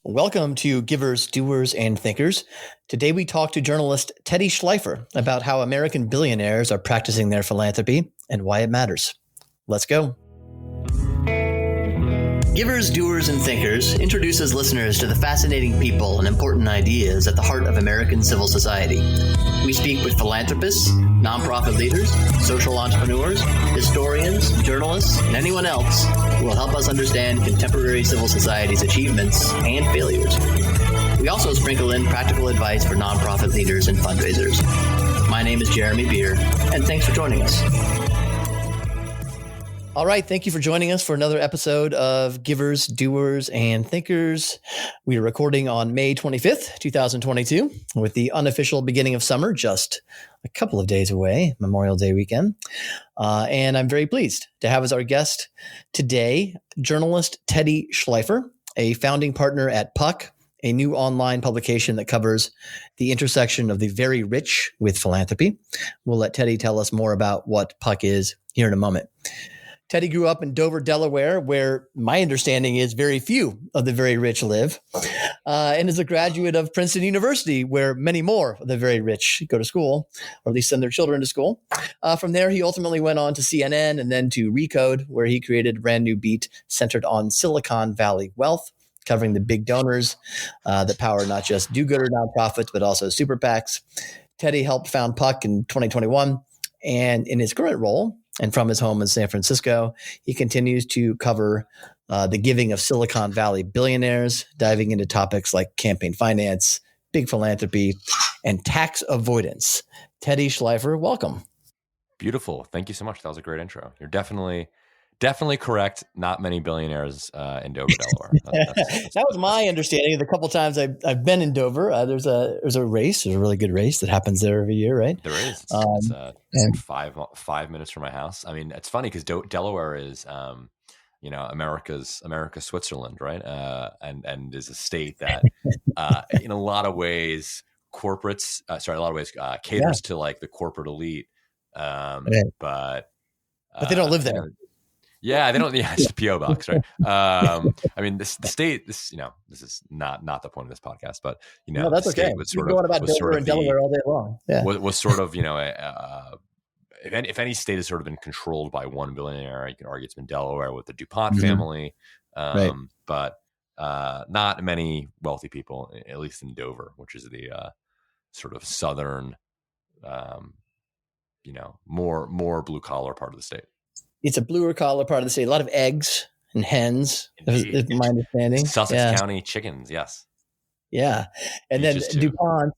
Welcome to Givers, Doers, and Thinkers. Today we talk to journalist Teddy Schleifer about how American billionaires are practicing their philanthropy and why it matters. Let's go. Givers, Doers, and Thinkers introduces listeners to the fascinating people and important ideas at the heart of American civil society. We speak with philanthropists, nonprofit leaders, social entrepreneurs, historians, journalists, and anyone else who will help us understand contemporary civil society's achievements and failures. We also sprinkle in practical advice for nonprofit leaders and fundraisers. My name is Jeremy Beer, and thanks for joining us. All right. Thank you for joining us for another episode of Givers, Doers, and Thinkers. We are recording on May 25th, 2022, with the unofficial beginning of summer just a couple of days away, Memorial Day weekend. And I'm very pleased to have as our guest today, journalist Teddy Schleifer, a founding partner at Puck, a new online publication that covers the intersection of the very rich with philanthropy. We'll let Teddy tell us more about what Puck is here in a moment. Teddy grew up in Dover, Delaware, where my understanding is very few of the very rich live, and is a graduate of Princeton University, where many more of the very rich go to school, or at least send their children to school. From there, he ultimately went on to CNN and then to Recode, where he created a brand new beat centered on Silicon Valley wealth, covering the big donors that power not just do-gooder nonprofits, but also super PACs. Teddy helped found Puck in 2021, and in his current role, and from his home in San Francisco, he continues to cover the giving of Silicon Valley billionaires, diving into topics like campaign finance, big philanthropy, and tax avoidance. Teddy Schleifer, welcome. Beautiful. Thank you so much. That was a great intro. You're definitely correct. Not many billionaires in Dover, Delaware. That was my understanding. The couple of times I've been in Dover, there's a race. There's a really good race that happens there every year, right? There is. It's 5 minutes from my house. I mean, it's funny because Delaware is, America's Switzerland, right? And is a state that, in a lot of ways, caters to like the corporate elite. But they don't live there. Yeah, they don't. Yeah, it's a PO box, right? I mean, the state. This is not the point of this podcast, but no, that's okay. We're going about Dover and Delaware all day long. Yeah, was sort of if any state has sort of been controlled by one billionaire, you can argue it's been Delaware with the DuPont family, but not many wealthy people, at least in Dover, which is the sort of southern, more blue collar part of the state. It's a bluer collar part of the state. A lot of eggs and hens, is my understanding. Sussex County chickens, yes. Yeah. And beaches then DuPont,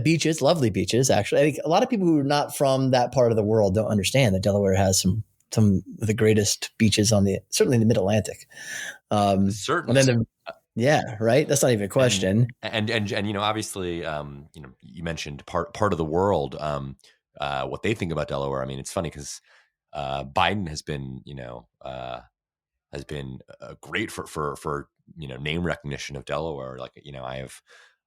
beaches, lovely beaches, actually. I think a lot of people who are not from that part of the world don't understand that Delaware has some of the greatest beaches certainly in the Mid-Atlantic. Certainly. Yeah, right. That's not even a question. And obviously, you mentioned part of the world, what they think about Delaware. I mean, it's funny because Biden has been great for name recognition of Delaware. Like, I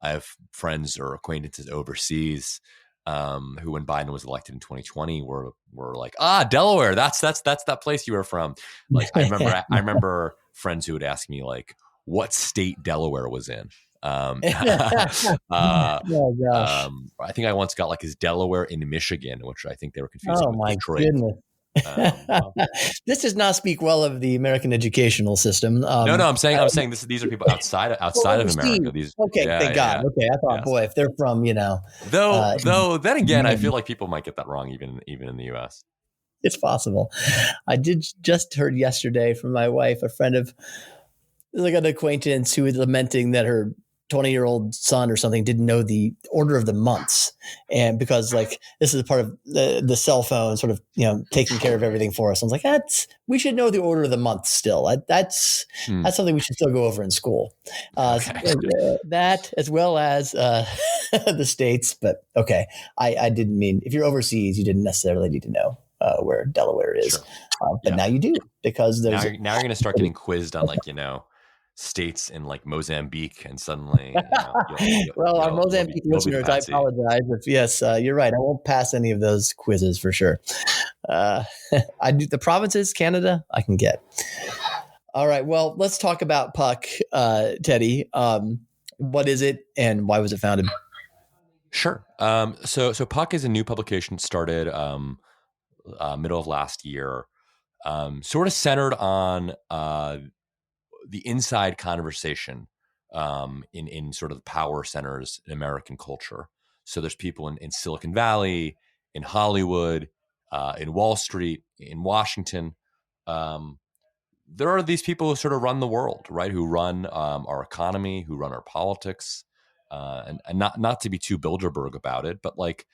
have friends or acquaintances overseas who, when Biden was elected in 2020, were like, Delaware, that's that place you were from. Like, I remember friends who would ask me like what state Delaware was in. I think I once got like, is Delaware in Michigan, which I think they were confusing with Detroit. Goodness. This does not speak well of the American educational system. No, I'm saying these are people outside of America. Thank God. Yeah. Okay, I thought, boy, if they're from, Though then again, I feel like people might get that wrong, even in the U.S. It's possible. I just heard yesterday from my wife, a friend of like an acquaintance who was lamenting that her 20-year-old son or something didn't know the order of the months, and because like this is part of the cell phone sort of taking care of everything for us. I was like, we should know the order of the months still. That's something we should still go over in school. That as well as the states. But okay, I didn't mean if you're overseas, you didn't necessarily need to know where Delaware is, but now you do, because there's now you're going to start getting quizzed on states in like Mozambique, and suddenly our Mozambique listeners, I apologize if yes, you're right, I won't pass any of those quizzes for sure. I do the provinces, Canada, I can get. All right. Well, let's talk about Puck, Teddy. What is it and why was it founded? Sure. So Puck is a new publication started middle of last year, sort of centered on the inside conversation in sort of the power centers in American culture. So there's people in Silicon Valley, in Hollywood, in Wall Street, in Washington. Um, there are these people who sort of run the world, right? Who run our economy, who run our politics, and not to be too Bilderberg about it, but like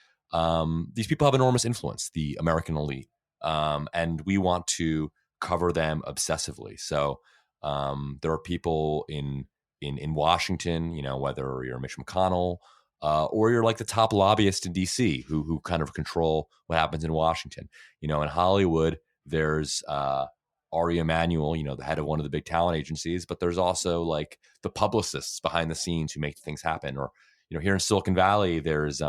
these people have enormous influence, the American elite, and we want to cover them obsessively. So there are people in Washington, you know, whether you're Mitch McConnell or you're like the top lobbyist in D.C. who kind of control what happens in Washington. You know, in Hollywood, there's Ari Emanuel, you know, the head of one of the big talent agencies, but there's also like the publicists behind the scenes who make things happen. Or, you know, here in Silicon Valley, there's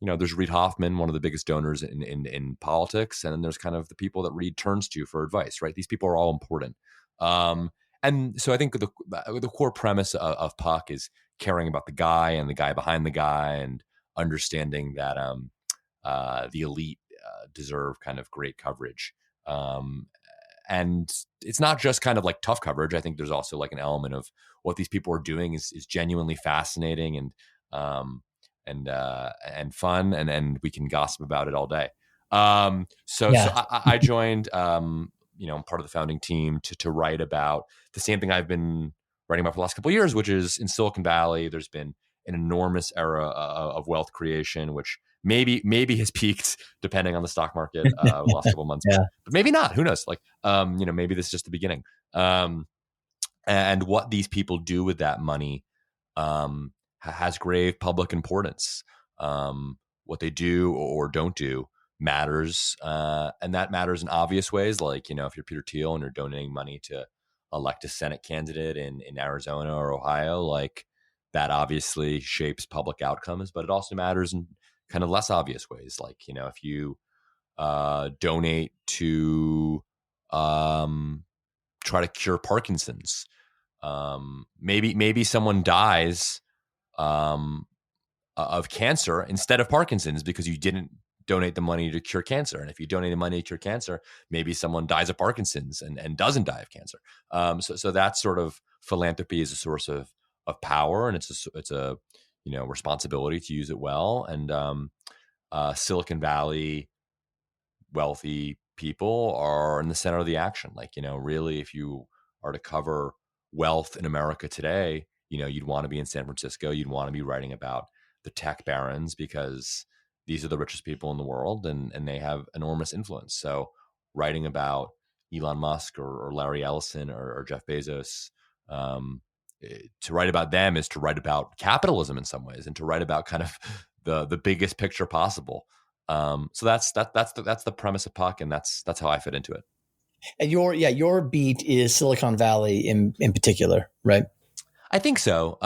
there's Reid Hoffman, one of the biggest donors in politics, and then there's kind of the people that Reid turns to for advice, right? These people are all important. And so I think the core premise of Puck is caring about the guy and the guy behind the guy, and understanding that the elite deserve kind of great coverage. And it's not just kind of like tough coverage. I think there's also like an element of what these people are doing is genuinely fascinating and fun, and we can gossip about it all day. So I joined, I'm part of the founding team to write about the same thing I've been writing about for the last couple of years, which is in Silicon Valley, there's been an enormous era of wealth creation, which maybe has peaked depending on the stock market the last couple of months, but maybe not. Who knows? Like, maybe this is just the beginning. And what these people do with that money has grave public importance. What they do or don't do matters, and that matters in obvious ways. Like, you know, if you're Peter Thiel and you're donating money to elect a Senate candidate in Arizona or Ohio, like that obviously shapes public outcomes, but it also matters in kind of less obvious ways. Like, you know, if you donate to try to cure Parkinson's, maybe someone dies of cancer instead of Parkinson's because you didn't donate the money to cure cancer. And if you donate the money to cure cancer, maybe someone dies of Parkinson's and doesn't die of cancer. So that sort of philanthropy is a source of power, and it's a responsibility to use it well. And Silicon Valley wealthy people are in the center of the action. Like, you know, really, if you are to cover wealth in America today, you know, you'd want to be in San Francisco. You'd want to be writing about the tech barons because these are the richest people in the world, and they have enormous influence. So writing about Elon Musk or Larry Ellison or Jeff Bezos, to write about them is to write about capitalism in some ways, and to write about kind of the biggest picture possible. So that's the premise of Puck, and that's how I fit into it. And your beat is Silicon Valley in particular, right? I think so.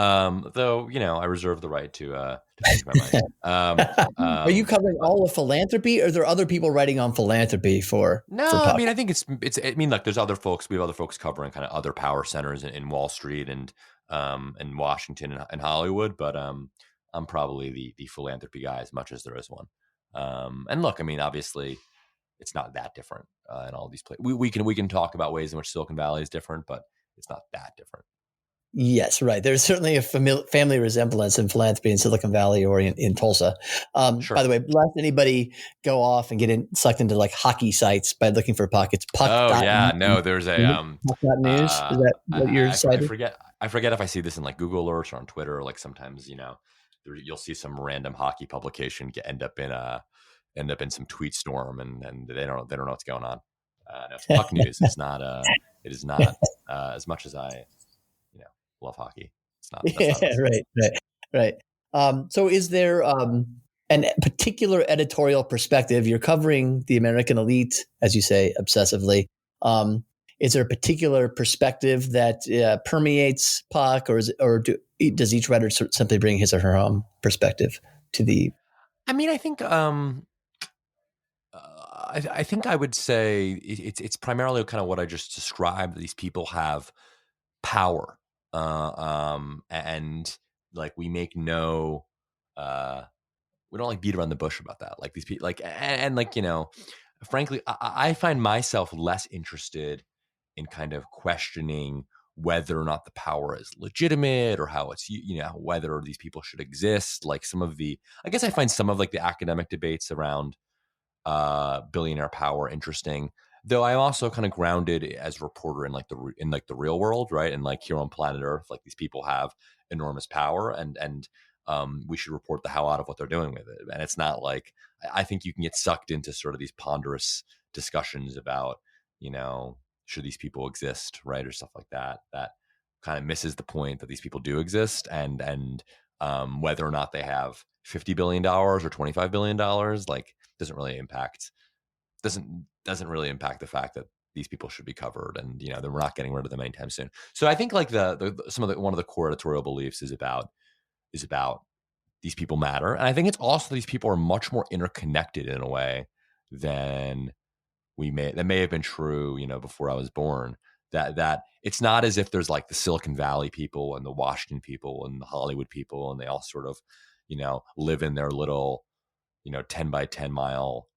Though, you know, I reserve the right to change my mind. Are you covering all of philanthropy, or are there other people writing on philanthropy for Puck? I mean, I think it's. I mean, like, there's other folks. We have other folks covering kind of other power centers in Wall Street and Washington and Hollywood. But I'm probably the philanthropy guy as much as there is one. And look, I mean, obviously, it's not that different in all these places. We can talk about ways in which Silicon Valley is different, but it's not that different. Yes, right. There's certainly a family resemblance in philanthropy in Silicon Valley or in Tulsa. Sure. By the way, lest anybody go off and get sucked into like hockey sites by looking for Puck, it's Puck. Oh yeah, no, there's a Puck.news. Is that what you're citing? I forget if I see this in like Google Alerts or on Twitter, or like sometimes, you know, you'll see some random hockey publication end up in some tweet storm, and they don't know what's going on. No, it's Puck News. It's not. It is not as much as I, love hockey. It's not. Right. So is there a particular editorial perspective? You're covering the American elite, as you say, obsessively. Is there a particular perspective that permeates Puck, or does each writer simply bring his or her own perspective to the? I mean, I think I think I would say it's primarily kind of what I just described. These people have power, and like uh, we don't like beat around the bush about that. Like these people, like and like frankly, I find myself less interested in kind of questioning whether or not the power is legitimate or how it's whether these people should exist. Like I guess I find some of like the academic debates around billionaire power interesting, though I'm also kind of grounded as a reporter in the real world, right? And like here on planet Earth, like these people have enormous power, and we should report the hell out of what they're doing with it. And it's not like I think you can get sucked into sort of these ponderous discussions about should these people exist, right, or stuff like that kind of misses the point that these people do exist, and whether or not they have $50 billion or $25 billion, like doesn't really impact the fact that these people should be covered, and that we're not getting rid of them anytime soon. So I think like one of the core editorial beliefs is about these people matter, and I think it's also these people are much more interconnected in a way than that may have been true before I was born. That it's not as if there's like the Silicon Valley people and the Washington people and the Hollywood people, and they all sort of live in their little 10 by 10 mile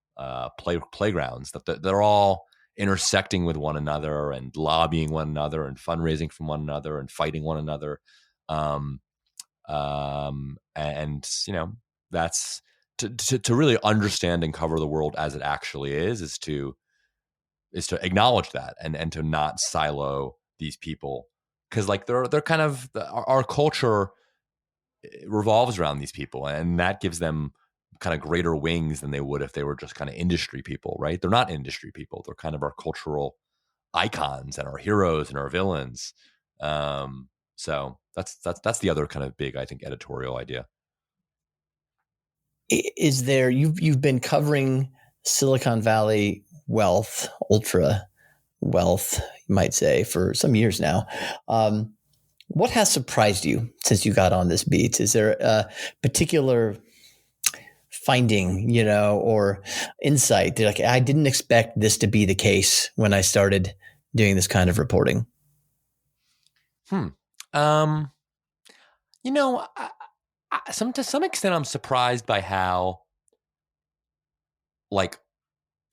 playgrounds, that they're all intersecting with one another and lobbying one another and fundraising from one another and fighting one another. And that's to really understand and cover the world as it actually is to acknowledge that, and to not silo these people, because like they're kind of our culture revolves around these people, and that gives them kind of greater wings than they would if they were just kind of industry people, right? They're not industry people. They're kind of our cultural icons and our heroes and our villains. So that's the other kind of big, I think, editorial idea. Is there, you've been covering Silicon Valley wealth, ultra wealth, you might say, for some years now. What has surprised you since you got on this beat? Is there a particular finding, or insight that, like, I didn't expect this to be the case when I started doing this kind of reporting? To some extent, I'm surprised by how like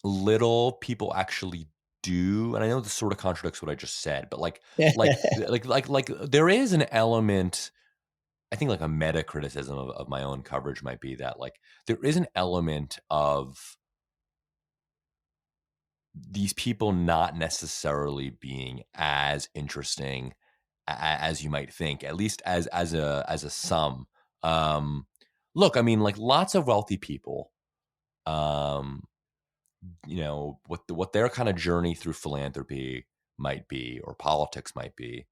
little people actually do, and I know this sort of contradicts what I just said, but like there is an element, I think, like a meta criticism of my own coverage might be that like there is an element of these people not necessarily being as interesting as you might think, at least as a sum. Look, I mean, like lots of wealthy people, what their kind of journey through philanthropy might be, or politics might be,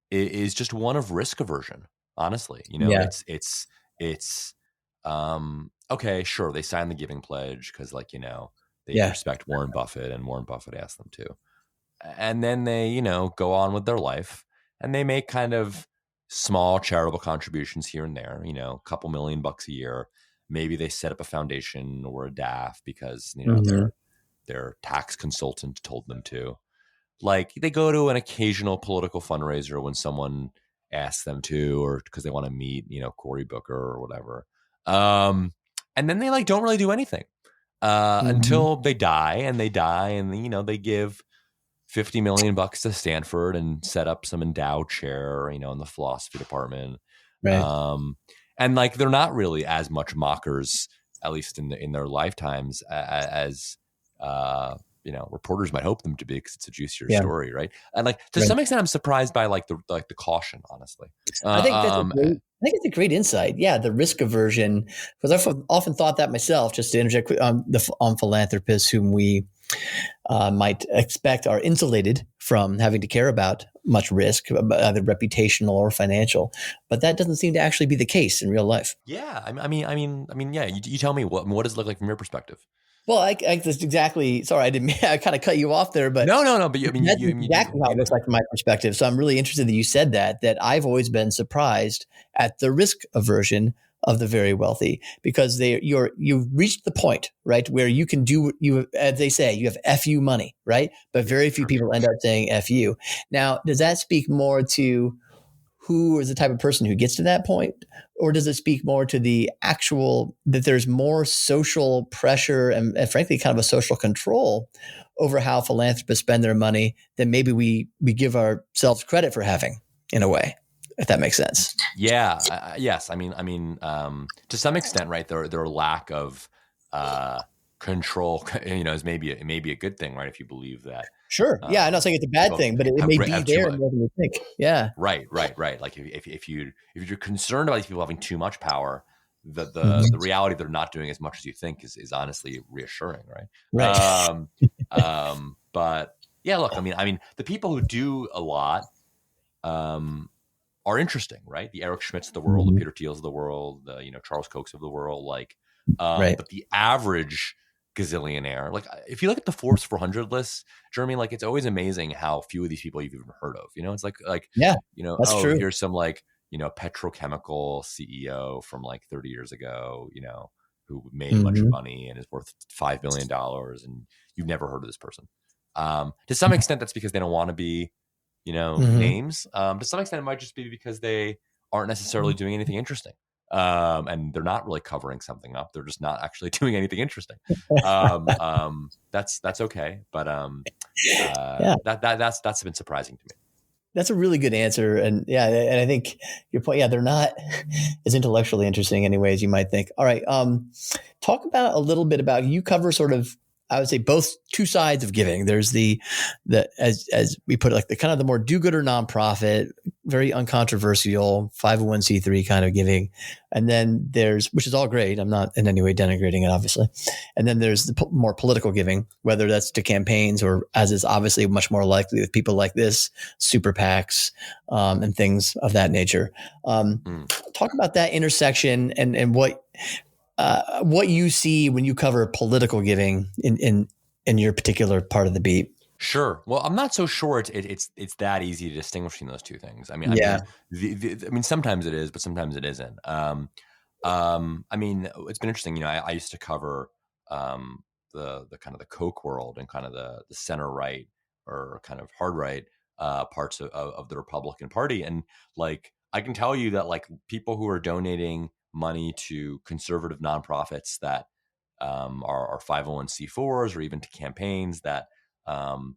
is just one of risk aversion. Honestly, Yeah. it's okay, sure, they signed the Giving Pledge because they Yeah. respect Warren Buffett, and Warren Buffett asked them to, and then they go on with their life, and they make kind of small charitable contributions here and there, a couple $1,000,000 a year. Maybe they set up a foundation or a DAF because their tax consultant told them to. Like they go to an occasional political fundraiser when someone asks them to, or because they want to meet Cory Booker or whatever. And then they like don't really do anything until they die, and they give $50 million to Stanford and set up some endowed chair, in the philosophy department. Right. And like they're not really as much mockers, at least in their lifetimes, as reporters might hope them to be, because it's a juicier story, right? And like to some extent, I'm surprised by like the caution, honestly. I think it's a great insight. Yeah, the risk aversion, because I've often thought that myself. Just to interject, on philanthropists whom we might expect are insulated from having to care about much risk, either reputational or financial, but that doesn't seem to actually be the case in real life. Yeah, I mean, yeah. You tell me what does it look like from your perspective? Well, I that's exactly. Sorry, I kind of cut you off there, but no. But that's exactly how it looks like from my perspective. So I'm really interested that you said that. That I've always been surprised at the risk aversion of the very wealthy, because you've reached the point, right, where you can do you, as they say, you have FU money, right? But very few people end up saying FU. Now, does that speak more to who is the type of person who gets to that point? Or does it speak more to the actual, that there's more social pressure and frankly, kind of a social control over how philanthropists spend their money than maybe we give ourselves credit for having, in a way, if that makes sense? Yeah. Yes. I mean, to some extent, right. Their lack of control, is maybe a good thing, right? If you believe that. Sure. Yeah. I'm not saying it's a bad thing, but it may be there more than you think. Yeah. Right. Like if you're concerned about these people having too much power, the reality they're not doing as much as you think is honestly reassuring, right? Right. But yeah, look, I mean, the people who do a lot are interesting, right? The Eric Schmidts of the world, the Peter Thiels of the world, the Charles Kochs of the world, like, right. But the average gazillionaire, like if you look at the Forbes 400 lists, Jeremy, like it's always amazing how few of these people you've even heard of. It's like yeah, that's true. Here's some like petrochemical CEO from like 30 years ago, who made a bunch of money and is worth $5 million, and you've never heard of this person. To some extent, that's because they don't want to be, names. To some extent, it might just be because they aren't necessarily doing anything interesting. And they're not really covering something up. They're just not actually doing anything interesting. That's okay. But yeah. that's been surprising to me. That's a really good answer. And yeah, and I think your point, they're not as intellectually interesting anyway as you might think. All right. Talk about a little bit about, you cover sort of, I would say, both two sides of giving. There's the as we put it, like the kind of the more do-gooder nonprofit, very uncontroversial 501c3 kind of giving. And then there's, which is all great. I'm not in any way denigrating it, obviously. And then there's the more political giving, whether that's to campaigns or, as is obviously much more likely with people like this, super PACs, and things of that nature. Talk about that intersection and what you see when you cover political giving in your particular part of the beat. Sure. Well, I'm not so sure it's that easy to distinguish between those two things. I mean, sometimes it is, but sometimes it isn't. I mean, it's been interesting. I used to cover the kind of the Koch world and kind of the center right or kind of hard right parts of the Republican Party, and like I can tell you that like people who are donating money to conservative nonprofits that are 501c4s or even to campaigns that and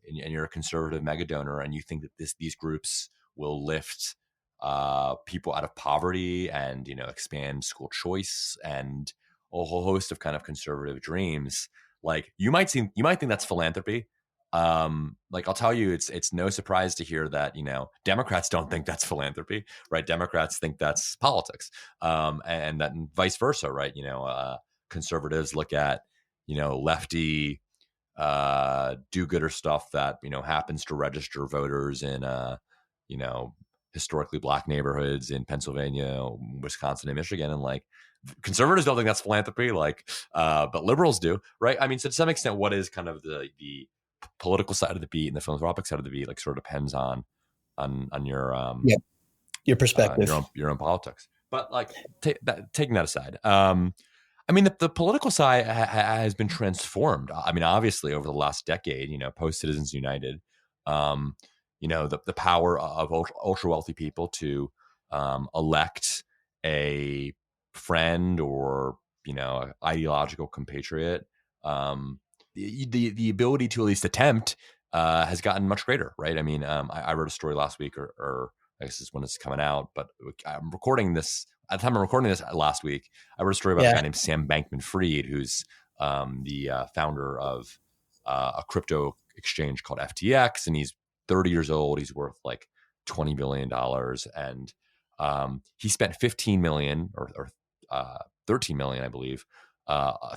you're a conservative mega donor and you think that these groups will lift people out of poverty and expand school choice and a whole host of kind of conservative dreams, like you might think that's philanthropy. Like I'll tell you, it's no surprise to hear that, Democrats don't think that's philanthropy, right? Democrats think that's politics. And that and vice versa, right? Conservatives look at, lefty, do-gooder stuff that, happens to register voters in, historically black neighborhoods in Pennsylvania, Wisconsin, and Michigan. And like conservatives don't think that's philanthropy, like, but liberals do, right? I mean, so to some extent, what is kind of the political side of the beat and the philanthropic side of the beat, like sort of depends on your perspective, your own politics. But like taking that aside, I mean the political side has been transformed. I mean, obviously over the last decade, post Citizens United, the power of ultra wealthy people to elect a friend or ideological compatriot. The ability to at least attempt has gotten much greater, right? I mean, I wrote a story last week, or I guess this is when it's coming out, but I'm recording this at the time I'm recording this last week. I wrote a story about a guy named Sam Bankman-Fried, who's the founder of a crypto exchange called FTX, and he's 30 years old. He's worth like $20 billion, and he spent 15 million or 13 million, I believe,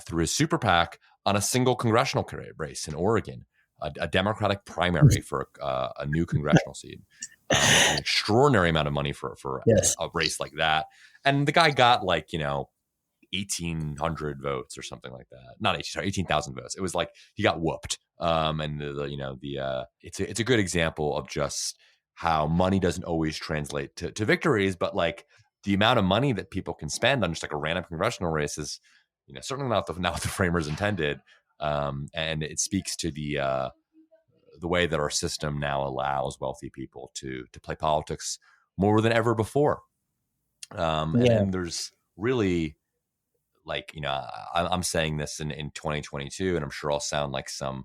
through his super PAC on a single congressional race in Oregon, a Democratic primary for a new congressional seat. An extraordinary amount of money for a race like that. And the guy got like, 1,800 votes or something like that. Not 18,000 votes. It was like he got whooped. And it's a good example of just how money doesn't always translate to victories, but like the amount of money that people can spend on just like a random congressional race is, certainly not what the framers intended. And it speaks to the way that our system now allows wealthy people to play politics more than ever before. And there's really, like, I'm saying this in 2022, and I'm sure I'll sound like some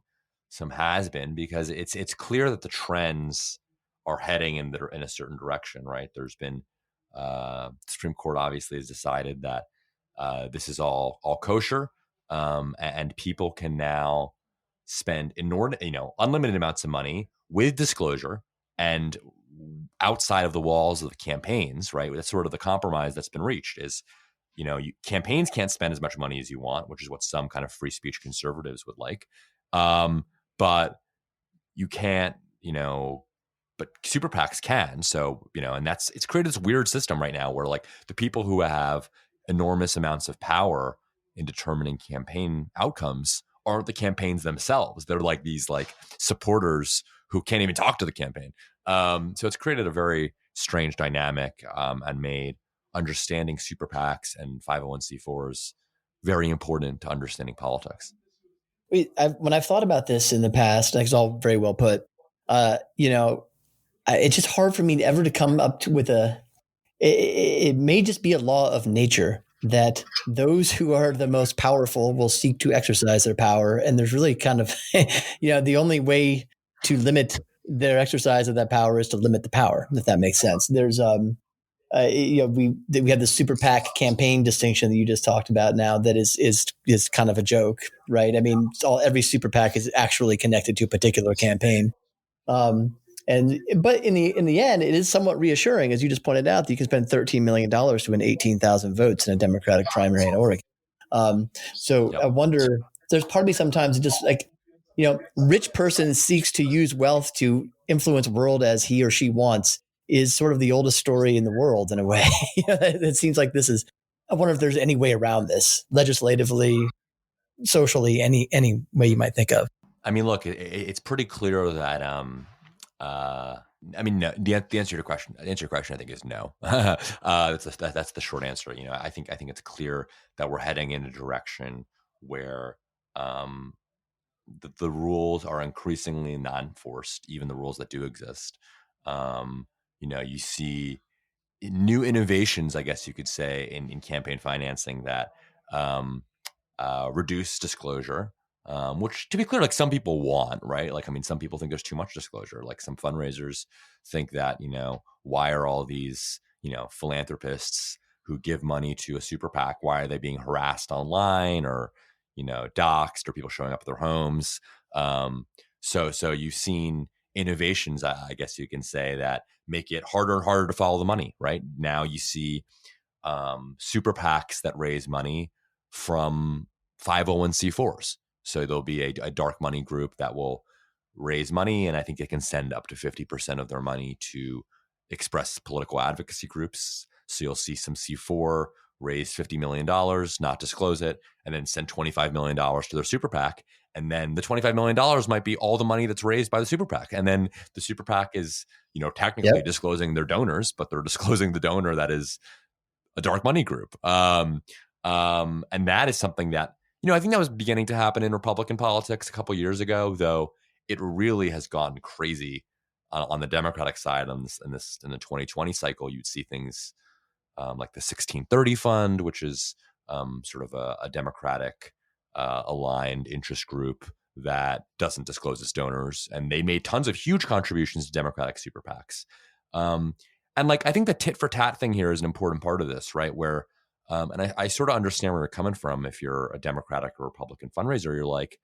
has been, because it's clear that the trends are heading in a certain direction, right? There's been the Supreme Court obviously has decided that this is all kosher, and people can now spend unlimited amounts of money with disclosure and outside of the walls of the campaigns, right? That's sort of the compromise that's been reached is, campaigns can't spend as much money as you want, which is what some kind of free speech conservatives would like. But you can't, but super PACs can. So, and it's created this weird system right now where like the people who have enormous amounts of power in determining campaign outcomes aren't the campaigns themselves. They're like these like supporters who can't even talk to the campaign. So it's created a very strange dynamic, and made understanding super PACs and 501c4s very important to understanding politics. When I've thought about this in the past, it's all very well put. It's just hard for me ever to come up with it may just be a law of nature that those who are the most powerful will seek to exercise their power. And there's really kind of, the only way to limit their exercise of that power is to limit the power, if that makes sense. There's, we have the super PAC campaign distinction that you just talked about now that is kind of a joke, right? I mean, every super PAC is actually connected to a particular campaign. But in the end, it is somewhat reassuring, as you just pointed out, that you can spend $13 million to win 18,000 votes in a Democratic primary in Oregon. I wonder, there's part of me sometimes just like, rich person seeks to use wealth to influence world as he or she wants is sort of the oldest story in the world in a way. It seems like I wonder if there's any way around this legislatively, socially, any way you might think of. I mean, look, it's pretty clear that, no, the answer to your question, I think is no. That's the short answer. I think it's clear that we're heading in a direction where, the rules are increasingly not enforced, even the rules that do exist. You see new innovations, I guess you could say, in campaign financing that reduce disclosure, which, to be clear, like some people want, right? Like, I mean, some people think there's too much disclosure. Like some fundraisers think that, why are all these, philanthropists who give money to a super PAC, why are they being harassed online or, doxxed, or people showing up at their homes? So you've seen innovations, I guess you can say, that make it harder and harder to follow the money, right? Now you see super PACs that raise money from 501c4s. So there'll be a dark money group that will raise money, and I think they can send up to 50% of their money to express political advocacy groups. So you'll see some C4 raise $50 million, not disclose it, and then send $25 million to their super PAC. And then the $25 million might be all the money that's raised by the super PAC. And then the super PAC is, technically disclosing their donors, but they're disclosing the donor that is a dark money group. And that is something that, I think that was beginning to happen in Republican politics a couple years ago, though it really has gone crazy on the Democratic side. In the 2020 cycle, you'd see things like the 1630 Fund, which is sort of a Democratic aligned interest group that doesn't disclose its donors, and they made tons of huge contributions to Democratic super PACs. And like, I think the tit for tat thing here is an important part of this, right? Where, and I sort of understand where you're coming from. If you're a Democratic or Republican fundraiser, you're like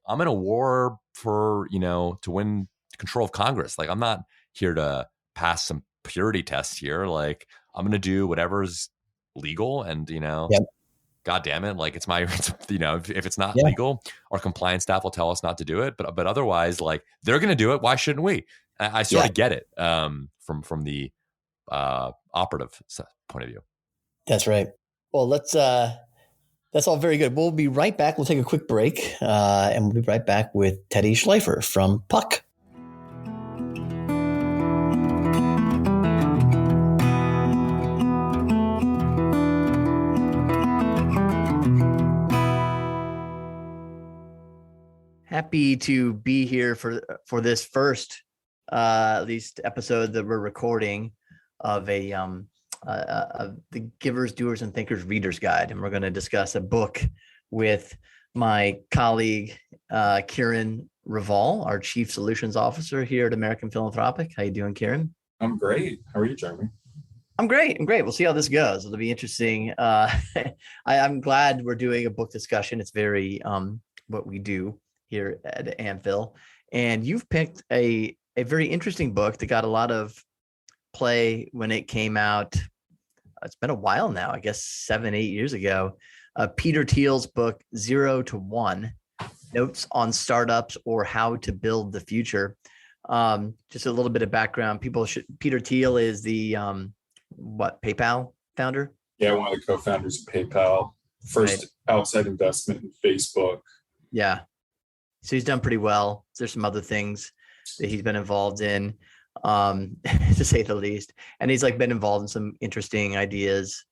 I'm in a war for, to win control of Congress. Like, I'm not here to pass some purity test here. Like, I'm going to do whatever's legal, and, God damn it. Like, if it's not legal, our compliance staff will tell us not to do it. But otherwise, like, they're going to do it. Why shouldn't we? I sort of get it from the operative point of view. That's right. Well, that's all very good. We'll be right back. We'll take a quick break, and we'll be right back with Teddy Schleifer from Puck. Happy to be here for this first, at least episode that we're recording of the Givers, Doers, and Thinkers Reader's Guide, and we're going to discuss a book with my colleague Kieran Raval, our Chief Solutions Officer here at American Philanthropic. How you doing, Kieran? I'm great. How are you, Jeremy? I'm great. We'll see how this goes. It'll be interesting. I'm glad we're doing a book discussion. It's very what we do here at AmPhil. And you've picked a very interesting book that got a lot of play when it came out. It's been a while now, I guess 7-8 years ago. Peter Thiel's book, 0 to 1, Notes on Startups or How to Build the Future. Just a little bit of background. Peter Thiel is the PayPal founder? Yeah, one of the co-founders of PayPal. First outside investment in Facebook. Yeah. So he's done pretty well. There's some other things that he's been involved in, to say the least. And he's been involved in some interesting ideas,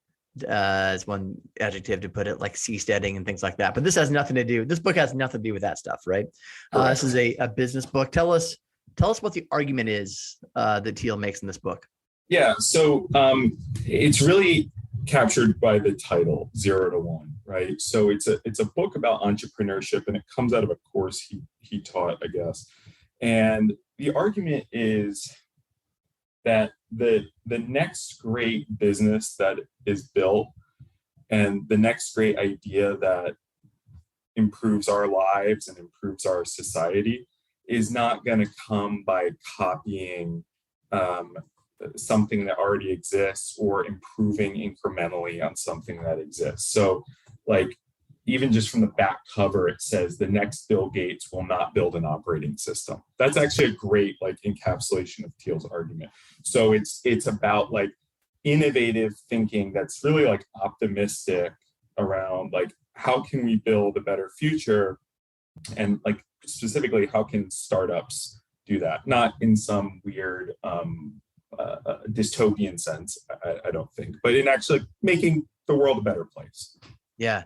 as one adjective to put it, like seasteading and things like that. But this book has nothing to do with that stuff, right? This is a business book. Tell us what the argument is that Thiel makes in this book. Yeah, so it's really captured by the title, 0 to 1, right? So it's a book about entrepreneurship, and it comes out of a course he taught, I guess. And the argument is that the next great business that is built and the next great idea that improves our lives and improves our society is not going to come by copying something that already exists or improving incrementally on something that exists. So even just from the back cover, it says the next Bill Gates will not build an operating system. That's actually a great encapsulation of Thiel's argument. So it's about innovative thinking that's really optimistic around how can we build a better future, and specifically how can startups do that, not in some weird dystopian sense, I don't think, but in actually making the world a better place. Yeah.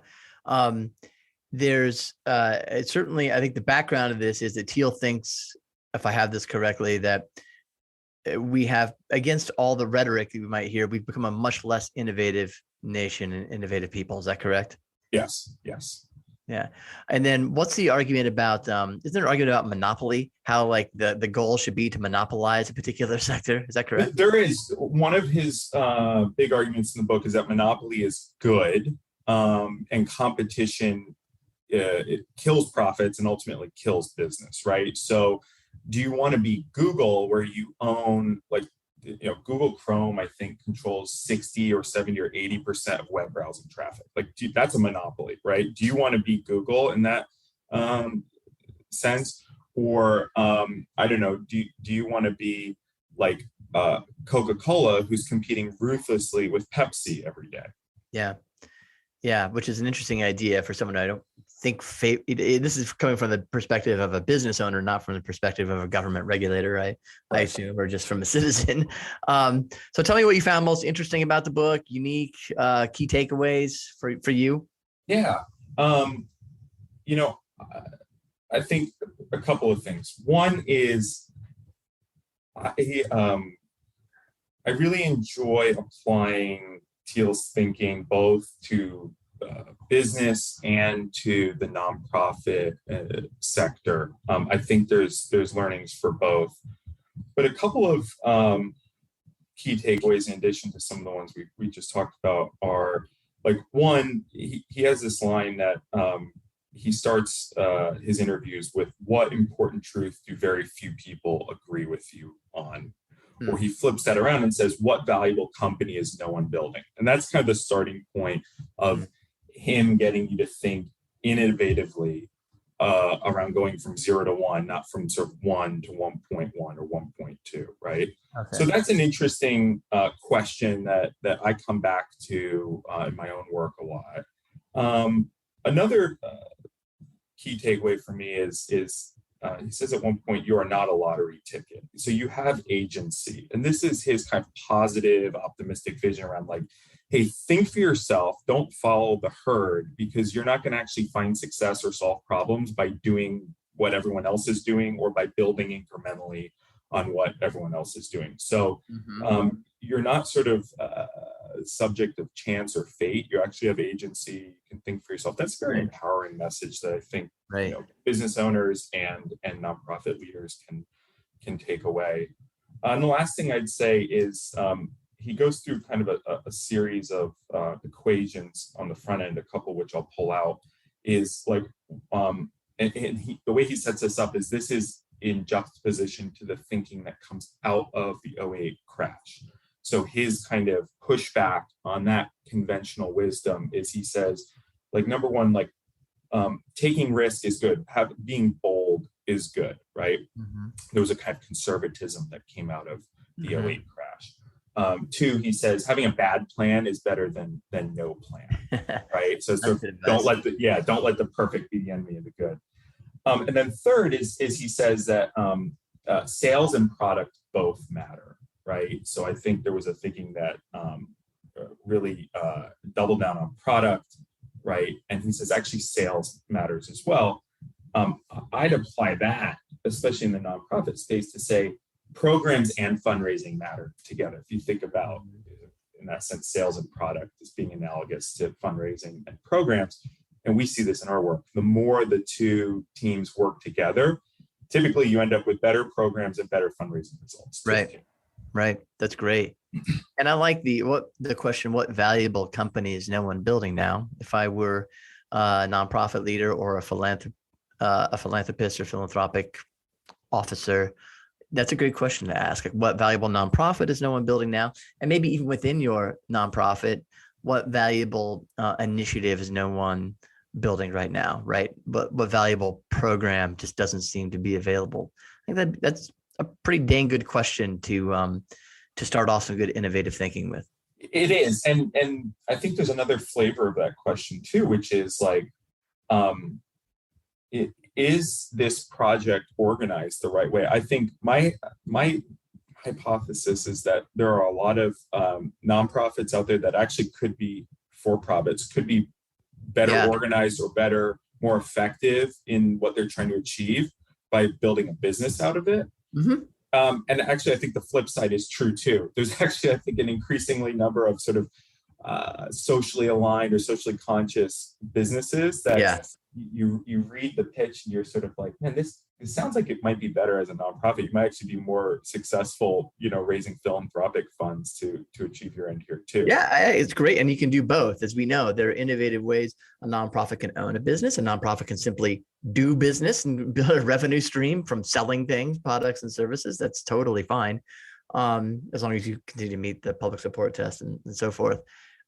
There's certainly, I think the background of this is that Thiel thinks, if I have this correctly, that we have, against all the rhetoric that we might hear, we've become a much less innovative nation and innovative people. Is that correct? Yes. Yeah. And then what's the argument about, isn't there an argument about monopoly? How the goal should be to monopolize a particular sector? Is that correct? There is. One of his big arguments in the book is that monopoly is good, and competition, it kills profits and ultimately kills business, right? So do you want to be Google, where you own Google Chrome, I think, controls 60 or 70 or 80% of web browsing traffic. That's a monopoly, right? Do you want to be Google in that sense? Or, I don't know, do you want to be Coca-Cola, who's competing ruthlessly with Pepsi every day? Yeah, which is an interesting idea for someone I don't think this is coming from the perspective of a business owner, not from the perspective of a government regulator, right? I assume, or just from a citizen. So tell me what you found most interesting about the book, unique, key takeaways for you. Yeah. I think a couple of things. One is I really enjoy applying Thiel's thinking both to business and to the nonprofit sector. I think there's learnings for both, but a couple of key takeaways in addition to some of the ones we just talked about are one, he has this line that he starts his interviews with, what important truth do very few people agree with you on? Or he flips that around and says, what valuable company is no one building? And that's kind of the starting point of him getting you to think innovatively around going from 0 to 1, not from sort of 1 to 1.1 or 1.2, right? Okay. So that's an interesting question that I come back to in my own work a lot. Another key takeaway for me is he says at one point, you are not a lottery ticket. So you have agency. And this is his kind of positive, optimistic vision around hey, think for yourself. Don't follow the herd, because you're not going to actually find success or solve problems by doing what everyone else is doing or by building incrementally on what everyone else is doing. So you're not sort of subject of chance or fate. You actually have agency. You can think for yourself. That's a very empowering message that I think business owners and nonprofit leaders can take away. And the last thing I'd say is he goes through kind of a series of equations on the front end, a couple which I'll pull out, is like, the way he sets this up is this is in juxtaposition to the thinking that comes out of the '08 crash. So his kind of pushback on that conventional wisdom is, he says, like, number one, like taking risk is good. Being bold is good, right? There was a kind of conservatism that came out of the '08 crash. Two, he says, having a bad plan is better than no plan, right? So don't let the perfect be the enemy of the good. And then third is he says that sales and product both matter, right? So I think there was a thinking that really doubled down on product, right? And he says actually sales matters as well. I'd apply that, especially in the nonprofit space, to say programs and fundraising matter together. If you think about, in that sense, sales and product as being analogous to fundraising and programs, and we see this in our work, the more the two teams work together, typically you end up with better programs and better fundraising results. Right. That's great. And I like the question, what valuable company is no one building now? If I were a nonprofit leader or a philanthropist or philanthropic officer, that's a great question to ask. Like, what valuable nonprofit is no one building now? And maybe even within your nonprofit, what valuable initiative is no one building right now, right? But what valuable program just doesn't seem to be available? I think that's a pretty dang good question to start off some good innovative thinking with. It is, and I think there's another flavor of that question too, which is like, is this project organized the right way? I think my hypothesis is that there are a lot of nonprofits out there that actually could be for-profits, could be better organized or better, more effective in what they're trying to achieve by building a business out of it. And actually, I think the flip side is true too. There's actually, I think, an increasingly number of sort of socially aligned or socially conscious businesses that you read the pitch and you're sort of like, man, this sounds like it might be better as a nonprofit. You might actually be more successful, raising philanthropic funds to achieve your end here too. Yeah, it's great. And you can do both. As we know, there are innovative ways a nonprofit can own a business. A nonprofit can simply do business and build a revenue stream from selling things, products and services. That's totally fine. As long as you continue to meet the public support test and so forth.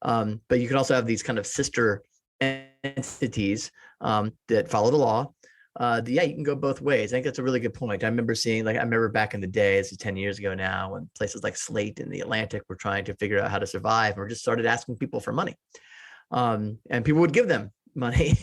But you can also have these kind of sister entities that follow the law. You can go both ways. I think that's a really good point. I remember back in the day, this is 10 years ago now, when places like Slate and the Atlantic were trying to figure out how to survive, or just started asking people for money. And people would give them money,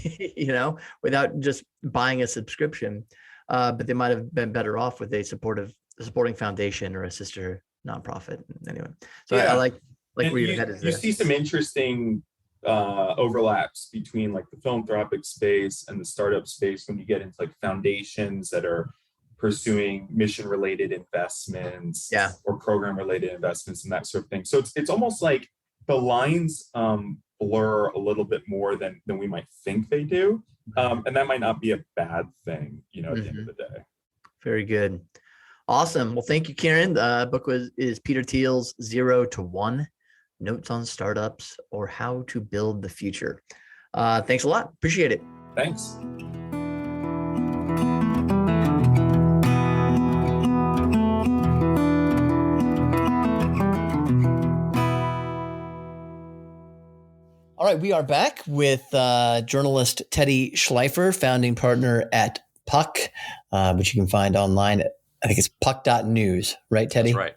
without just buying a subscription. But they might have been better off with a supporting foundation or a sister nonprofit. Anyway, so I like where your head is there. You see some interesting overlaps between like the philanthropic space and the startup space when you get into like foundations that are pursuing mission-related investments or program-related investments and that sort of thing. So it's almost like the lines blur a little bit more than we might think they do. And that might not be a bad thing, at the end of the day. Very good. Awesome. Well, thank you, Kieran. The book is Peter Thiel's 0 to 1. Notes on Startups or How to Build the Future. Thanks a lot. Appreciate it. Thanks. All right, we are back with journalist Teddy Schleifer, founding partner at Puck, which you can find online at, I think it's puck.news, right, Teddy? That's right.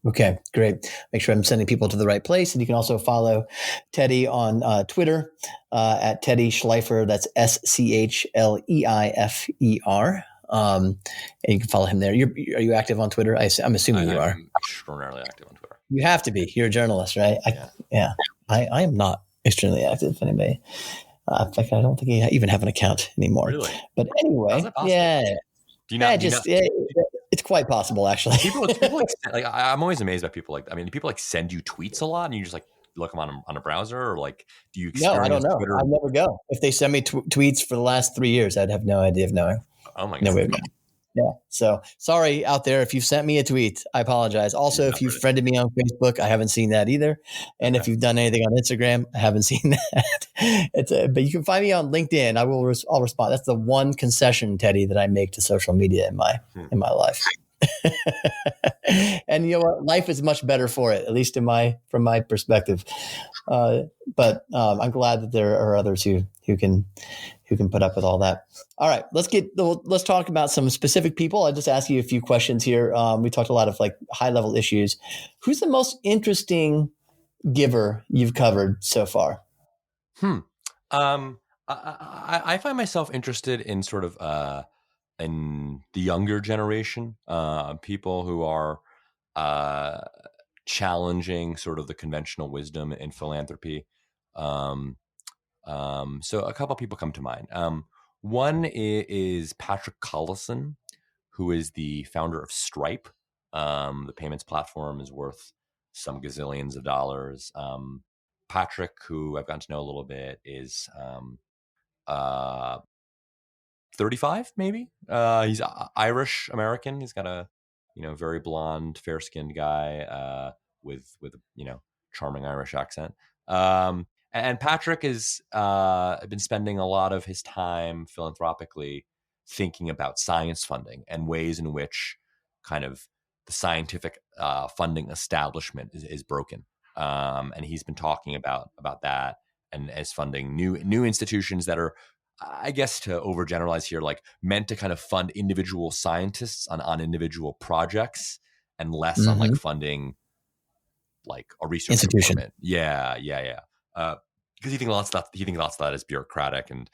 Okay, great. Make sure I'm sending people to the right place. And you can also follow Teddy on Twitter at Teddy Schleifer. That's SCHLEIFER. And you can follow him there. Are you active on Twitter? I'm assuming you are. I'm extraordinarily active on Twitter. You have to be. You're a journalist, right? I am not extremely active, if anybody In fact, I don't think I even have an account anymore. Really? But How's anyway, that possible? yeah, Do you not? it's quite possible actually. People like I'm always amazed by people like. I mean, do people like send you tweets a lot, and you just like look them on a browser, or like do you No, I don't experience know. Twitter? I never go. If they send me tweets for the last 3 years, I'd have no idea of knowing. Oh my No god! way of knowing. Yeah. So sorry out there if you've sent me a tweet. I apologize. Also, if you've friended me on Facebook, I haven't seen that either. And if you've done anything on Instagram, I haven't seen that. But you can find me on LinkedIn. I'll respond. That's the one concession, Teddy, that I make to social media in my life. And you know what? Life is much better for it, at least from my perspective. But I'm glad that there are others who can put up with all that. All right, let's talk about some specific people. I'll just ask you a few questions here. We talked a lot of like high level issues. Who's the most interesting giver you've covered so far? I find myself interested in sort of in the younger generation, people who are challenging sort of the conventional wisdom in philanthropy. So a couple of people come to mind. One is Patrick Collison, who is the founder of Stripe. The payments platform is worth some gazillions of dollars. Patrick, who I've gotten to know a little bit, is 35, maybe. He's Irish American. He's got a very blonde, fair skinned guy with a charming Irish accent. And Patrick has been spending a lot of his time philanthropically thinking about science funding and ways in which kind of the scientific funding establishment is broken. And he's been talking about that and as funding new institutions that are, I guess, to overgeneralize here, like meant to kind of fund individual scientists on individual projects and less on like funding like a research institution. department. Yeah. Because he thinks lots of that is bureaucratic, and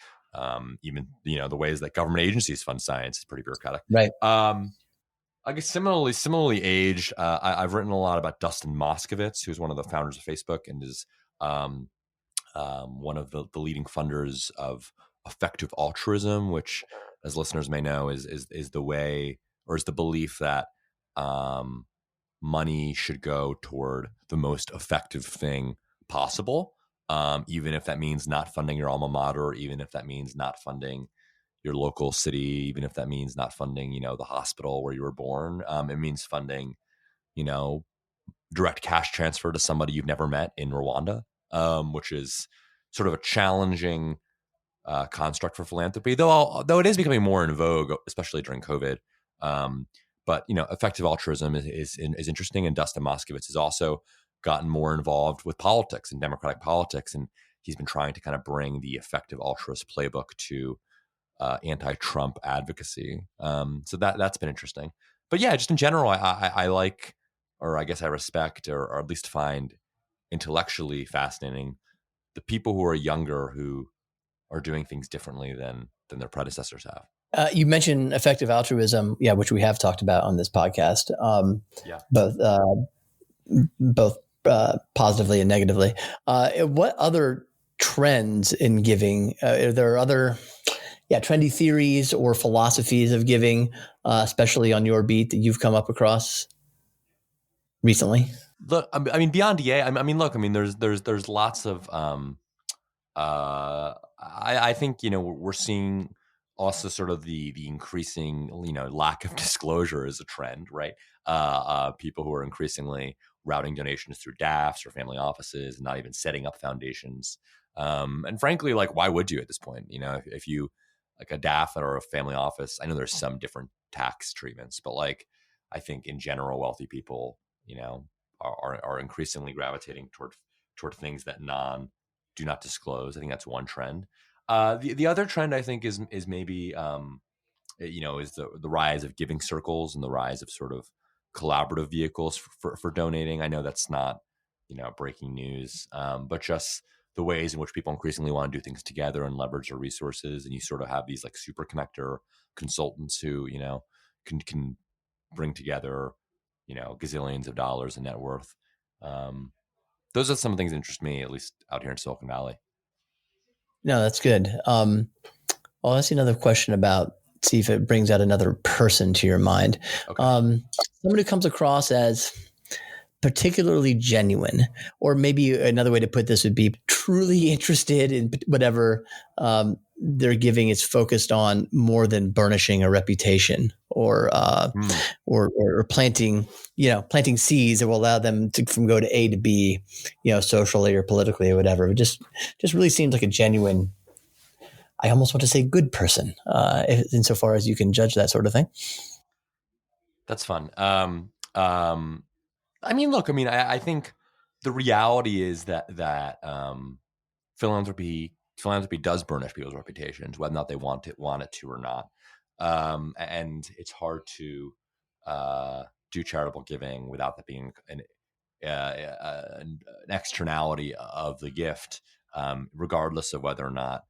even the ways that government agencies fund science is pretty bureaucratic. Right. I guess similarly aged. I've written a lot about Dustin Moskovitz, who's one of the founders of Facebook and is one of the leading funders of effective altruism, which, as listeners may know, is the way, or is the belief that money should go toward the most effective thing possible, even if that means not funding your alma mater, even if that means not funding your local city, even if that means not funding, the hospital where you were born. It means funding, direct cash transfer to somebody you've never met in Rwanda, which is sort of a challenging construct for philanthropy, though it is becoming more in vogue, especially during COVID. But effective altruism is interesting, and Dustin Moskovitz has also gotten more involved with politics and democratic politics, and he's been trying to kind of bring the effective altruist playbook to anti-Trump advocacy. So that's been interesting. But yeah, just in general, I like, or I guess I respect, or at least find intellectually fascinating the people who are younger who are doing things differently than their predecessors have. You mentioned effective altruism, which we have talked about on this podcast. Both positively and negatively. What other trends in giving? Are there other trendy theories or philosophies of giving, especially on your beat, that you've come up across recently? Look, I mean, beyond EA, there's lots of. I think we're seeing also sort of the increasing lack of disclosure is a trend, right? People who are increasingly routing donations through DAFs or family offices, and not even setting up foundations. And frankly, like, why would you at this point? If you like a DAF or a family office, I know there's some different tax treatments, but like, I think in general, wealthy people, are increasingly gravitating toward things that do not disclose. I think that's one trend. The other trend, I think, is maybe is the rise of giving circles and the rise of sort of collaborative vehicles for donating. I know that's not breaking news, but just the ways in which people increasingly want to do things together and leverage their resources, and you sort of have these like super connector consultants who can bring together gazillions of dollars in net worth. Those are some things that interest me, at least out here in Silicon Valley. No, that's good. I'll ask you another question about, see if it brings out another person to your mind. Okay. Someone who comes across as particularly genuine, or maybe another way to put this would be truly interested in whatever they're giving is focused on more than burnishing a reputation or planting seeds that will allow them to from go to A to B, socially or politically or whatever. It just really seems like a genuine, I almost want to say good person, insofar as you can judge that sort of thing. That's fun. I think the reality is that philanthropy does burnish people's reputations, whether or not they want it to or not. And it's hard to do charitable giving without that being an externality of the gift, regardless of whether or not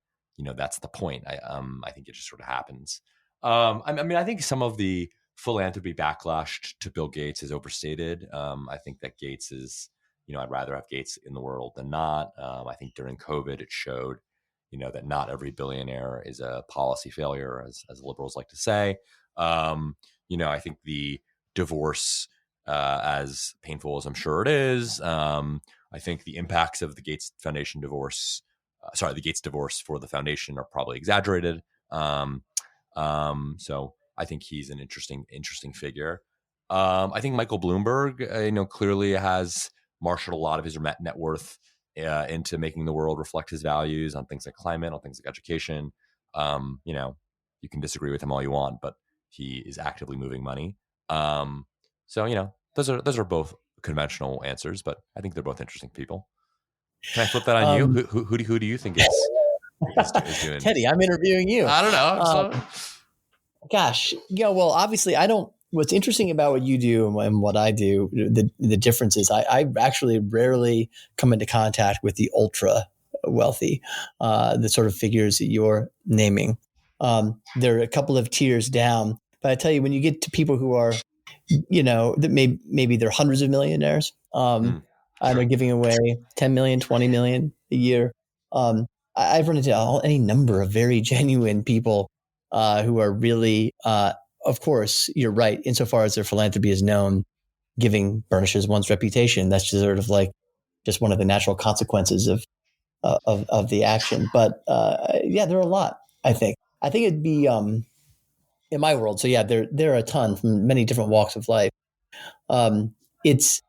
that's the point. I think it just sort of happens. I think some of the philanthropy backlash to Bill Gates is overstated. I think that Gates is, I'd rather have Gates in the world than not. I think during COVID, it showed, that not every billionaire is a policy failure, as liberals like to say. I think the divorce, as painful as I'm sure it is, I think the impacts of the Gates Foundation divorce, the Gates divorce for the foundation are probably exaggerated. So I think he's an interesting figure. I think Michael Bloomberg, clearly has marshaled a lot of his net worth into making the world reflect his values on things like climate, on things like education. You can disagree with him all you want, but he is actively moving money. So those are both conventional answers, but I think they're both interesting people. Can I flip that on you? Who do you think is doing? Teddy, I'm interviewing you. I don't know. Gosh, well, obviously, I don't. What's interesting about what you do and what I do, the difference is I actually rarely come into contact with the ultra wealthy, the sort of figures that you're naming. There are a couple of tiers down, but I tell you, when you get to people who are, that maybe they're hundreds of millionaires, and they're giving away 10 million, 20 million a year. I've run into any number of very genuine people who are really, of course, you're right, insofar as their philanthropy is known, giving burnishes one's reputation. That's just sort of like just one of the natural consequences of the action. But there are a lot, I think. I think it'd be in my world. So yeah, there are a ton from many different walks of life. It's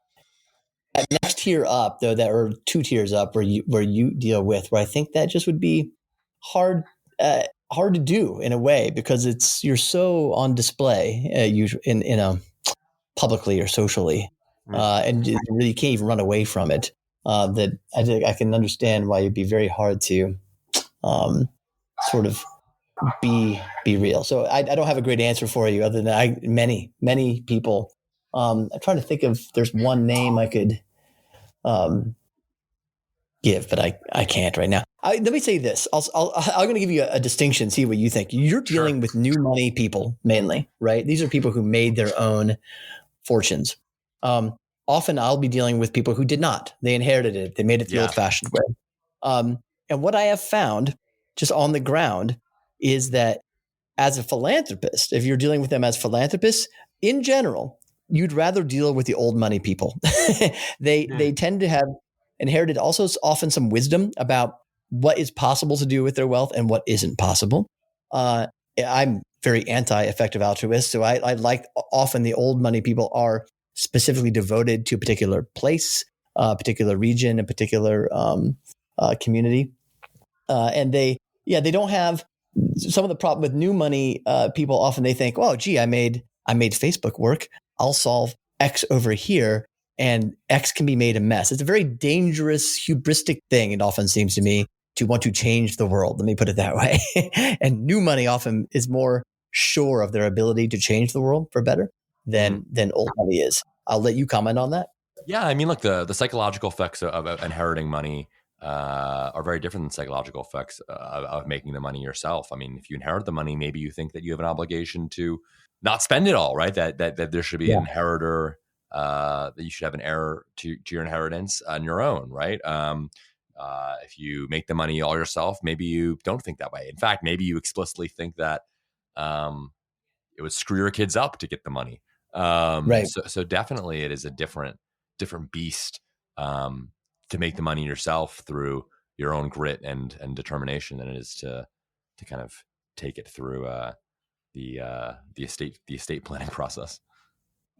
that next tier up, though, that or two tiers up, where you deal with, where I think that just would be hard to do in a way, because you're so on display usually in publicly or socially, and you really can't even run away from it. That I can understand why it'd be very hard to sort of be real. So I don't have a great answer for you, other than many people. I'm trying to think of, there's one name I could give, but I can't right now. Let me say this. I'm going to give you a distinction, see what you think. You're dealing with new money people mainly, right? These are people who made their own fortunes. Often I'll be dealing with people who did not. They inherited it. They made it the old-fashioned way. And what I have found just on the ground is that as a philanthropist, if you're dealing with them as philanthropists, in general, you'd rather deal with the old money people. They tend to have inherited also often some wisdom about what is possible to do with their wealth and what isn't possible. I'm very anti-effective altruist, so I like often the old money people are specifically devoted to a particular place, a particular region, a particular community, and they don't have some of the problem with new money people. Often they think, oh, gee, I made Facebook work. I'll solve X over here, and X can be made a mess. It's a very dangerous, hubristic thing, it often seems to me, to want to change the world. Let me put it that way. And new money often is more sure of their ability to change the world for better than old money is. I'll let you comment on that. Yeah, I mean, look, the psychological effects of inheriting money are very different than psychological effects of making the money yourself. I mean, if you inherit the money, maybe you think that you have an obligation to not spend it all, right? That there should be an inheritor, that you should have an heir to your inheritance on your own, right? If you make the money all yourself, maybe you don't think that way. In fact, maybe you explicitly think that it would screw your kids up to get the money. Right. So definitely it is a different beast to make the money yourself through your own grit and determination than it is to kind of take it through the estate planning process.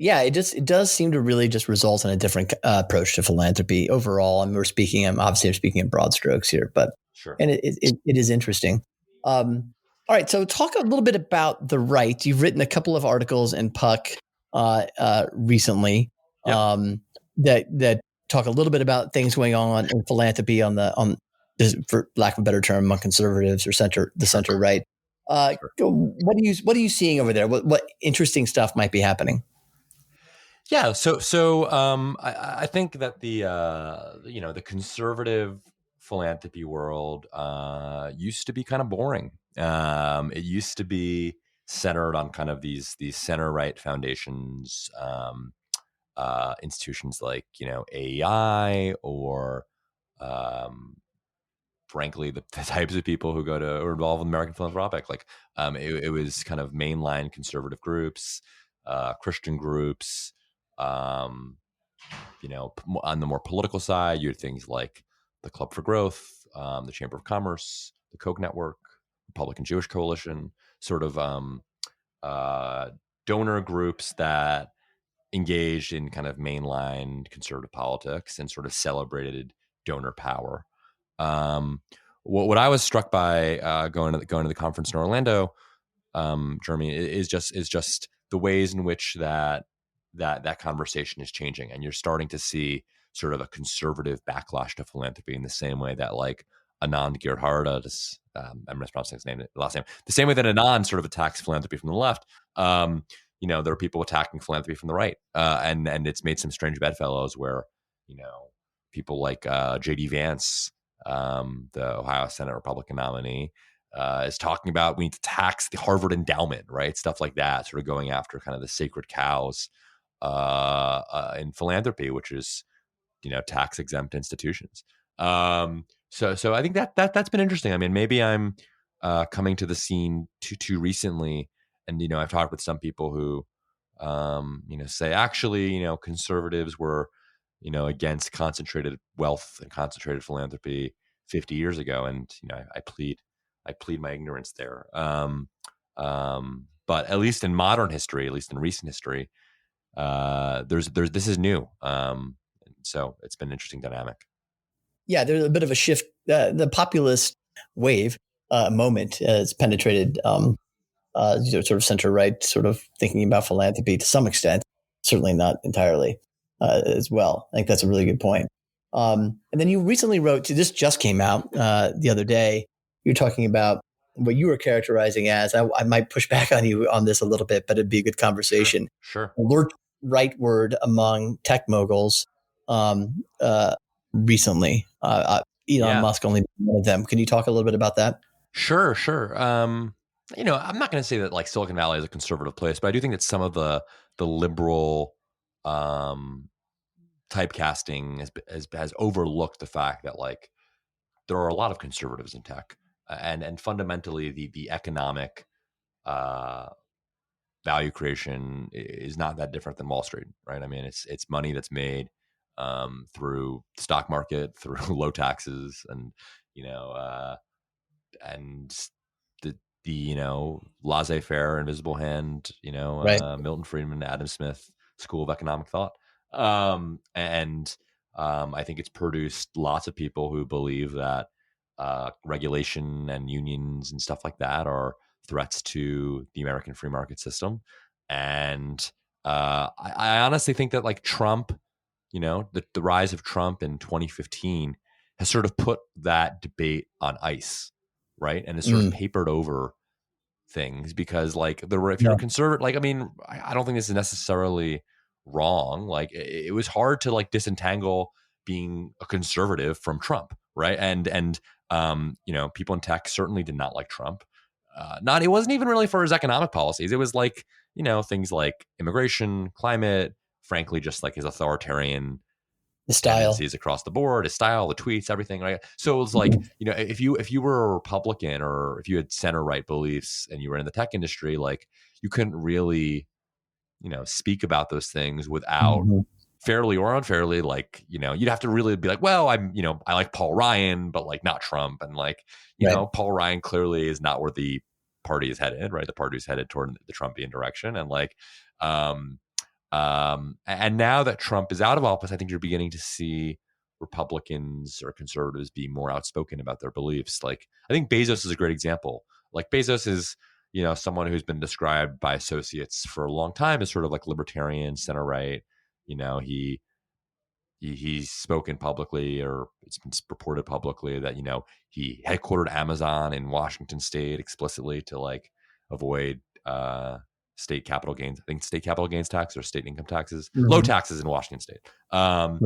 Yeah, it does seem to really just result in a different approach to philanthropy overall. And I'm speaking in broad strokes here, but Sure. and it is interesting. All right, so talk a little bit about the right. You've written a couple of articles in Puck recently that talk a little bit about things going on in philanthropy for lack of a better term, among conservatives or center right. What are you seeing over there? What interesting stuff might be happening? Yeah, I think that the conservative philanthropy world used to be kind of boring. It used to be centered on kind of these center right foundations, institutions like AEI or frankly the types of people who are involved with American Philanthropic. Like it was kind of mainline conservative groups, Christian groups. On the more political side, you had things like the Club for Growth, the Chamber of Commerce, the Koch Network, Republican Jewish Coalition, sort of donor groups that engaged in kind of mainline conservative politics and sort of celebrated donor power. What I was struck by going to the conference in Orlando, Jeremy, is just the ways in which that conversation is changing, and you're starting to see sort of a conservative backlash to philanthropy in the same way that like Anand Giridharadas, I'm mispronouncing his last name, the same way that Anand sort of attacks philanthropy from the left. There are people attacking philanthropy from the right, and it's made some strange bedfellows where people like J.D. Vance, the Ohio Senate Republican nominee, is talking about we need to tax the Harvard endowment, right? Stuff like that, sort of going after kind of the sacred cows in philanthropy, which is tax exempt institutions. So I think that's been interesting. I mean, maybe I'm coming to the scene too recently, and I've talked with some people who say actually conservatives were against concentrated wealth and concentrated philanthropy 50 years ago, and I plead my ignorance there. But at least in modern history, at least in recent history, this is new. So it's been an interesting dynamic. Yeah, there's a bit of a shift. The populist wave moment has penetrated sort of center right, sort of thinking about philanthropy to some extent, certainly not entirely as well. I think that's a really good point. And then you recently wrote, this just came out the other day. You're talking about what you were characterizing as, I might push back on you on this a little bit, but it'd be a good conversation. Sure. Alert rightward among tech moguls recently. Elon Musk only one of them. Can you talk a little bit about that? Sure. I'm not going to say that like Silicon Valley is a conservative place, but I do think that some of the liberal typecasting has overlooked the fact that like there are a lot of conservatives in tech, and fundamentally the economic value creation is not that different than Wall Street, right? I mean, it's money that's made through the stock market, through low taxes, and and the laissez-faire, invisible hand, Right. Milton Friedman, Adam Smith School of Economic Thought, and I think it's produced lots of people who believe that regulation and unions and stuff like that are threats to the American free market system. And I honestly think that like Trump, the rise of Trump in 2015 has sort of put that debate on ice, right? And has sort of papered over things because like if you're a conservative, like, I mean, I don't think this is necessarily wrong. Like it was hard to like disentangle being a conservative from Trump, right? And people in tech certainly did not like Trump. It wasn't even really for his economic policies. It was like, things like immigration, climate, frankly, just like his authoritarian The style. tendencies across the board, his style, the tweets, everything. Right. So it was like, if you were a Republican or if you had center right beliefs and you were in the tech industry, like you couldn't really, speak about those things without fairly or unfairly, like, you'd have to really be like, well, I like Paul Ryan, but like not Trump. And like, Paul Ryan clearly is not where the party is headed, right? The party is headed toward the Trumpian direction. And like, and now that Trump is out of office, I think you're beginning to see Republicans or conservatives be more outspoken about their beliefs. Like, I think Bezos is a great example. Like, Bezos is, someone who's been described by associates for a long time as sort of like libertarian, center right. He's spoken publicly, or it's been reported publicly that, he headquartered Amazon in Washington State explicitly to like avoid state capital gains. I think state capital gains tax or state income taxes, low taxes in Washington State. And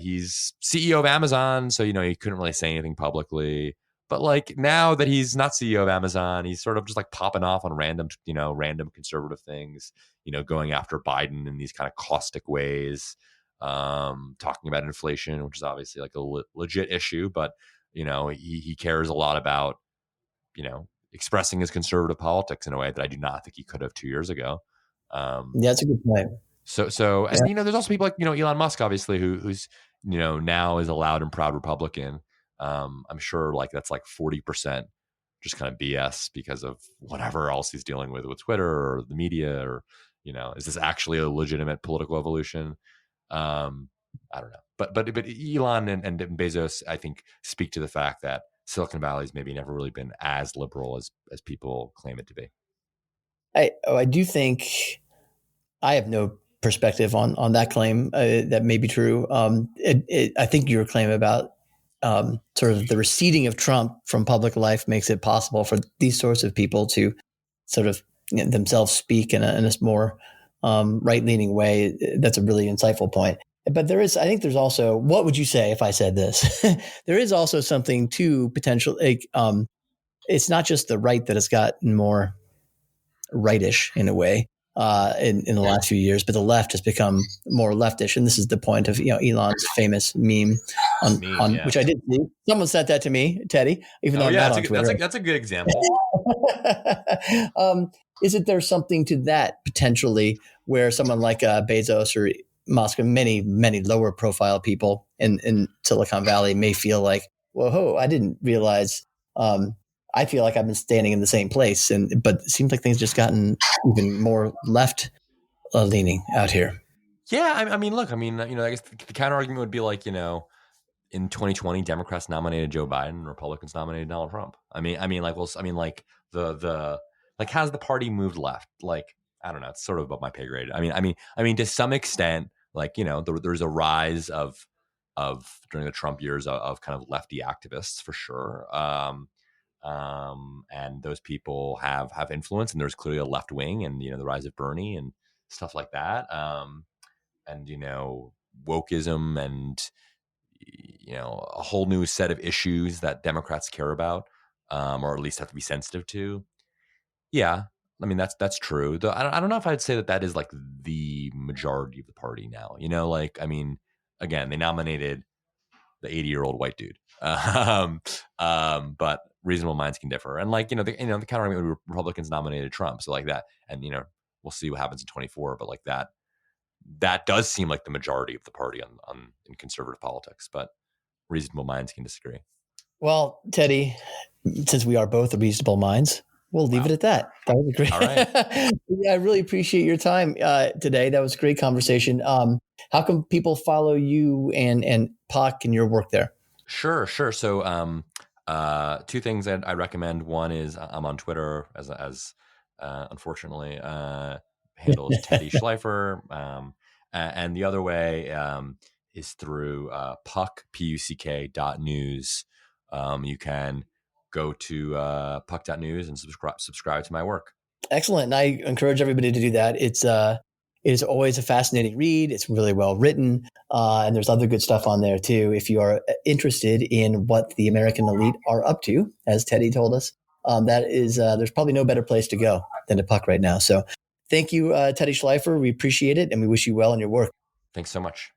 he's CEO of Amazon, so he couldn't really say anything publicly. But like now that he's not CEO of Amazon, he's sort of just like popping off on random conservative things, going after Biden in these kind of caustic ways, talking about inflation, which is obviously like a legit issue, but he cares a lot about, expressing his conservative politics in a way that I do not think he could have 2 years ago. Yeah, that's a good point. And there's also people like Elon Musk, obviously, who's now is a loud and proud Republican. I'm sure like that's like 40% just kind of BS because of whatever else he's dealing with Twitter or the media, or is this actually a legitimate political evolution? I don't know, but Elon and Bezos, I think, speak to the fact that Silicon Valley's maybe never really been as liberal as people claim it to be. I do think I have no perspective on that claim. That may be true. I think your claim about sort of the receding of Trump from public life makes it possible for these sorts of people to sort of themselves speak in a more right-leaning way. That's a really insightful point. But I think there's also, what would you say if I said this? There is also something to potential, it's not just the right that has gotten more rightish in a way in the last few years, but the left has become more leftish. And this is the point of Elon's famous meme which I did see. Someone sent that to me, Teddy, even though I'm not on Twitter. That's a good example. Isn't there something to that potentially where someone like Bezos or Musk and many, many lower profile people in Silicon Valley may feel like, whoa, I didn't realize I feel like I've been standing in the same place, but it seems like things just gotten even more left leaning out here. Yeah, I guess the counter argument would be like, in 2020, Democrats nominated Joe Biden, Republicans nominated Donald Trump. Has the party moved left? Like, I don't know. It's sort of above my pay grade. I mean, to some extent, like, there's a rise of during the Trump years of kind of lefty activists for sure. And those people have influence, and there's clearly a left wing, and the rise of Bernie and stuff like that, and wokeism, and a whole new set of issues that Democrats care about, or at least have to be sensitive to. Yeah, I mean that's true. Though I don't know if I'd say that is like the majority of the party now. Again, they nominated the 80-year-old white dude. But reasonable minds can differ, and like the counter argument, Republicans nominated Trump, so like that, and we'll see what happens in 2024. But like that does seem like the majority of the party in conservative politics, but reasonable minds can disagree. Well, Teddy, since we are both reasonable minds, we'll leave it at that. That was great. All right. Yeah, I really appreciate your time today. That was a great conversation. How can people follow you and Puck and your work there? Sure. So, two things that I recommend. One is I'm on Twitter as unfortunately, handle is Teddy Schleifer. And the other way is through Puck, PUCK.news. You can go to puck.news and subscribe to my work. Excellent. And I encourage everybody to do that. It is always a fascinating read. It's really well written. And there's other good stuff on there too. If you are interested in what the American elite are up to, as Teddy told us, there's probably no better place to go than to Puck right now. So thank you, Teddy Schleifer. We appreciate it, and we wish you well in your work. Thanks so much.